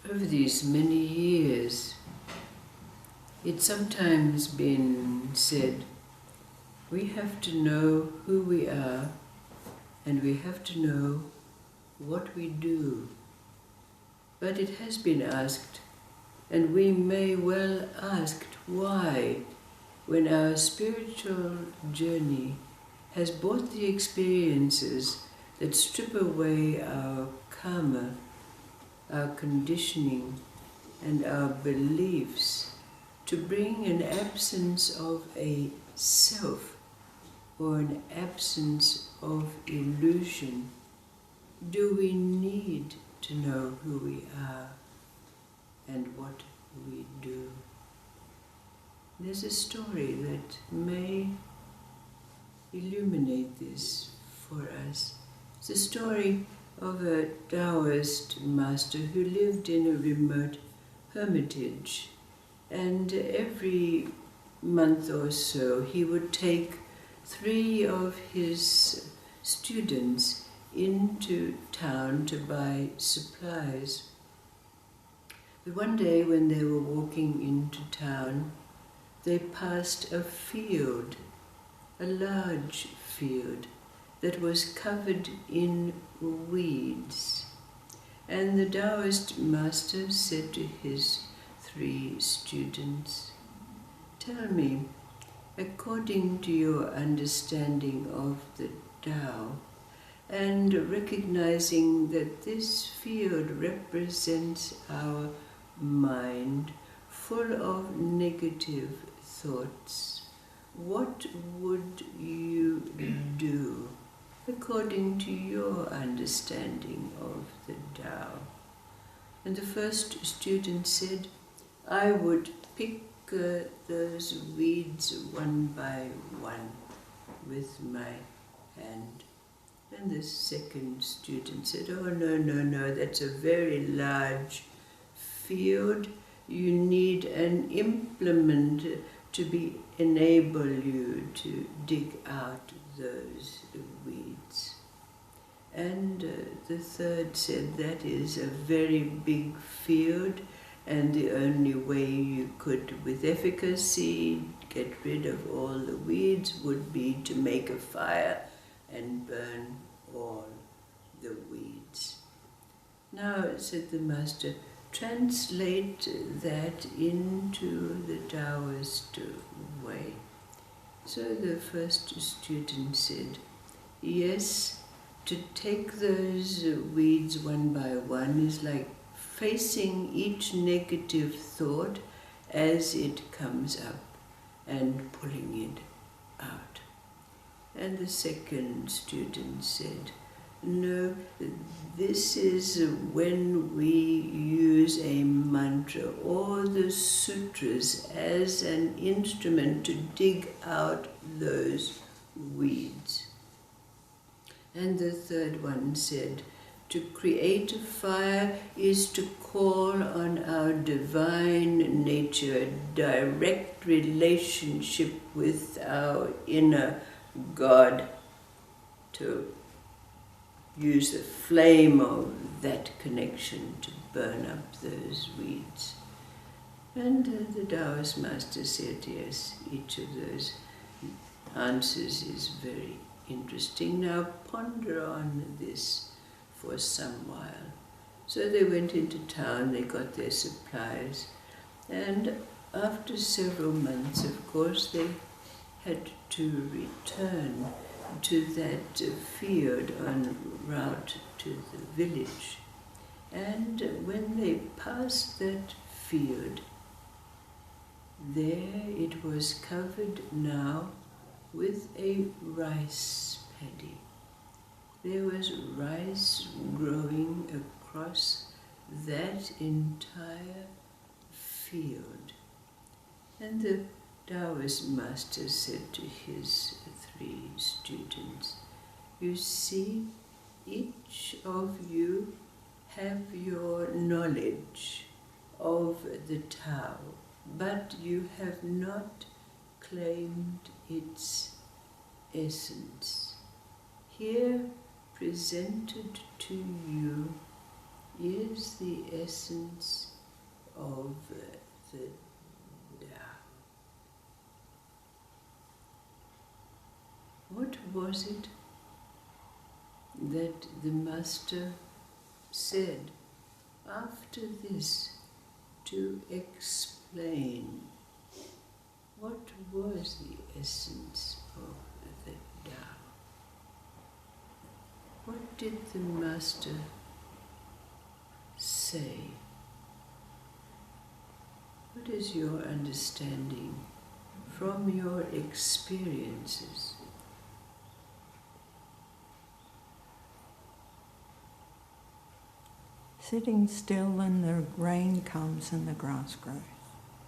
Over these many years, it's sometimes been said, we have to know who we are and we have to know what we do. But it has been asked, and we may well ask why, when our spiritual journey has brought the experiences that strip away our karma, our conditioning, and our beliefs to bring an absence of a self or an absence of illusion, do we need to know who we are and what we do? There's a story that may illuminate this for us. It's a story of a Taoist master who lived in a remote hermitage, and every month or so he would take 3 of his students into town to buy supplies. But one day when they were walking into town, they passed a field, a large field, that was covered in weeds. And the Taoist master said to his 3 students, "Tell me, according to your understanding of the Tao, and recognizing that this field represents our mind full of negative thoughts, what would you do according to your understanding of the Tao?" And the first student said, "I would pick those weeds one by one with my hand." And the second student said, "Oh, no, that's a very large field. You need an implement to enable you to dig out those weeds." And the third said, "That is a very big field, and the only way you could, with efficacy, get rid of all the weeds would be to make a fire and burn all the weeds." "Now," said the master, "translate that into the Taoist way." So the first student said, "Yes, to take those weeds one by one is like facing each negative thought as it comes up and pulling it out." And the second student said, "No, this is when we use a mantra or the sutras as an instrument to dig out those weeds." And the third one said, "To create a fire is to call on our divine nature, direct relationship with our inner God, to use the flame of that connection to burn up those weeds." And the Taoist master said, "Yes, each of those answers is very interesting. Now ponder on this for some while." So they went into town, they got their supplies, and after several months, of course, they had to return to that field en route to the village. And when they passed that field, there it was covered now with a rice paddy. There was rice growing across that entire field. And the Taoist master said to his 3 students, "You see, each of you have your knowledge of the Tao, but you have not claimed its essence. Here presented to you is the essence of the Tao. What was it that the Master said after this to explain what was the essence of the Tao? What did the Master say? What is your understanding from your experiences? Sitting still and the rain comes and the grass grows.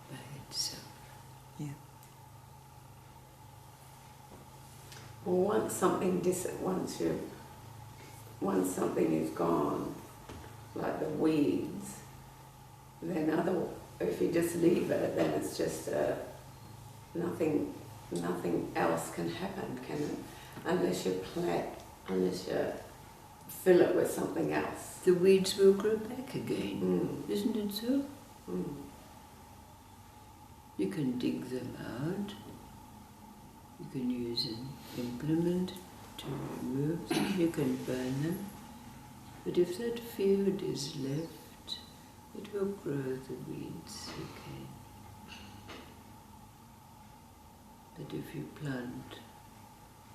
By itself. Yeah. Well, once something is gone, like the weeds, then if you just leave it, then it's just nothing else can happen, can it? Unless you fill it with something else. The weeds will grow back again, isn't it so? Mm. You can dig them out. You can use an implement to remove them. You can burn them. But if that field is left, it will grow the weeds again. But if you plant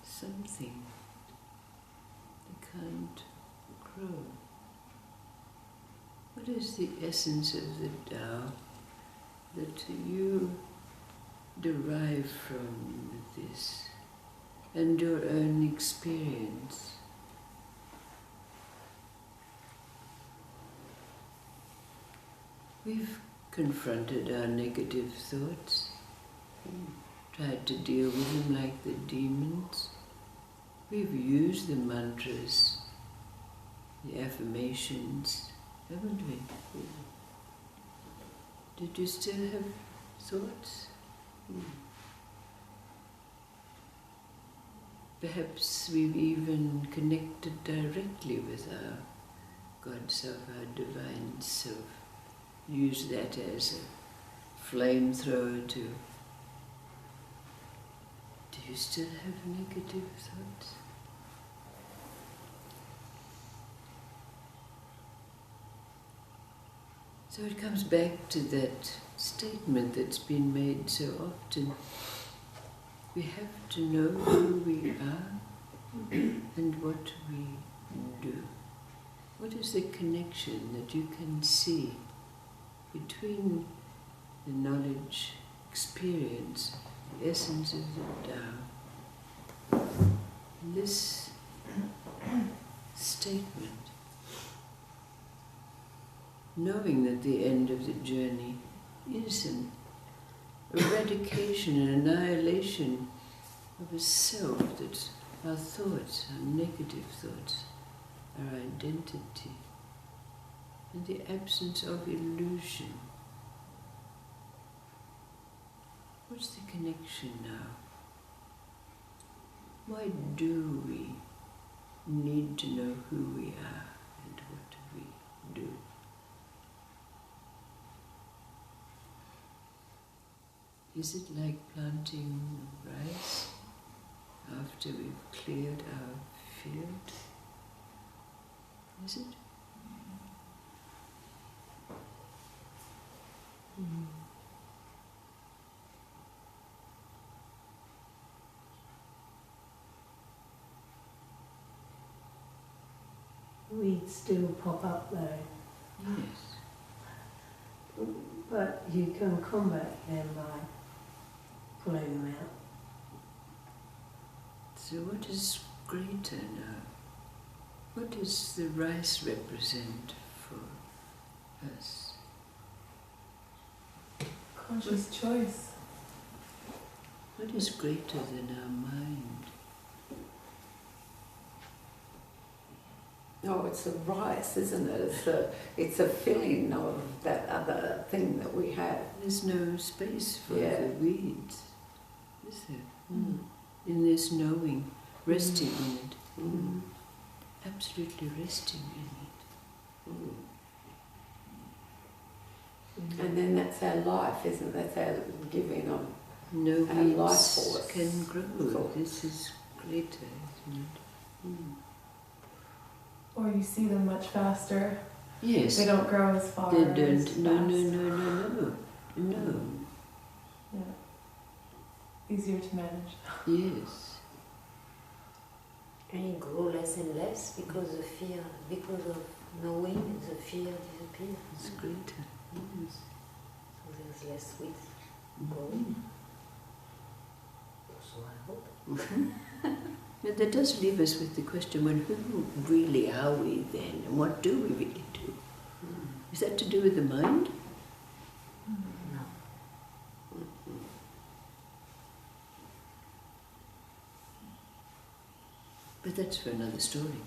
something, they can't grow. What is the essence of the Tao that you derive from this and your own experience? We've confronted our negative thoughts, tried to deal with them like the demons. We've used the mantras, the affirmations, haven't we? Did you still have thoughts? Perhaps we've even connected directly with our God Self, our Divine Self. Use that as a flamethrower to... Do you still have negative thoughts? So it comes back to that statement that's been made so often. We have to know who we are and what we do. What is the connection that you can see between the knowledge, experience, the essence of the Tao, and this statement? Knowing that the end of the journey is an eradication and annihilation of a self, that our thoughts, our negative thoughts, our identity, and the absence of illusion. What's the connection now? Why do we need to know who we are and what we do? Is it like planting rice after we've cleared our field? Is it? Weeds still pop up though, Yes. but you can combat them by pulling them out. So what is greater now? What does the rice represent for us? Conscious choice. What is greater than our mind? Oh, it's the rice, isn't it? It's a filling of that other thing that we have. There's no space for Yeah. the weeds, is there? In this knowing, resting in it. Mm. Absolutely resting in it. And then that's our life, isn't it? That's our giving of. No And life weeds force. can grow. So- This is greater, isn't it? Or you see them much faster. Yes. They don't grow as far. They as don't. No, fast. no. Yeah. Easier to manage. Yes. And it grows less and less because the fear, because of knowing, the fear disappears. It's greater. Yes. So there's less weeds growing. So I hope. But that does leave us with the question, well, who really are we then? And what do we really do? Is that to do with the mind? No. But that's for another story.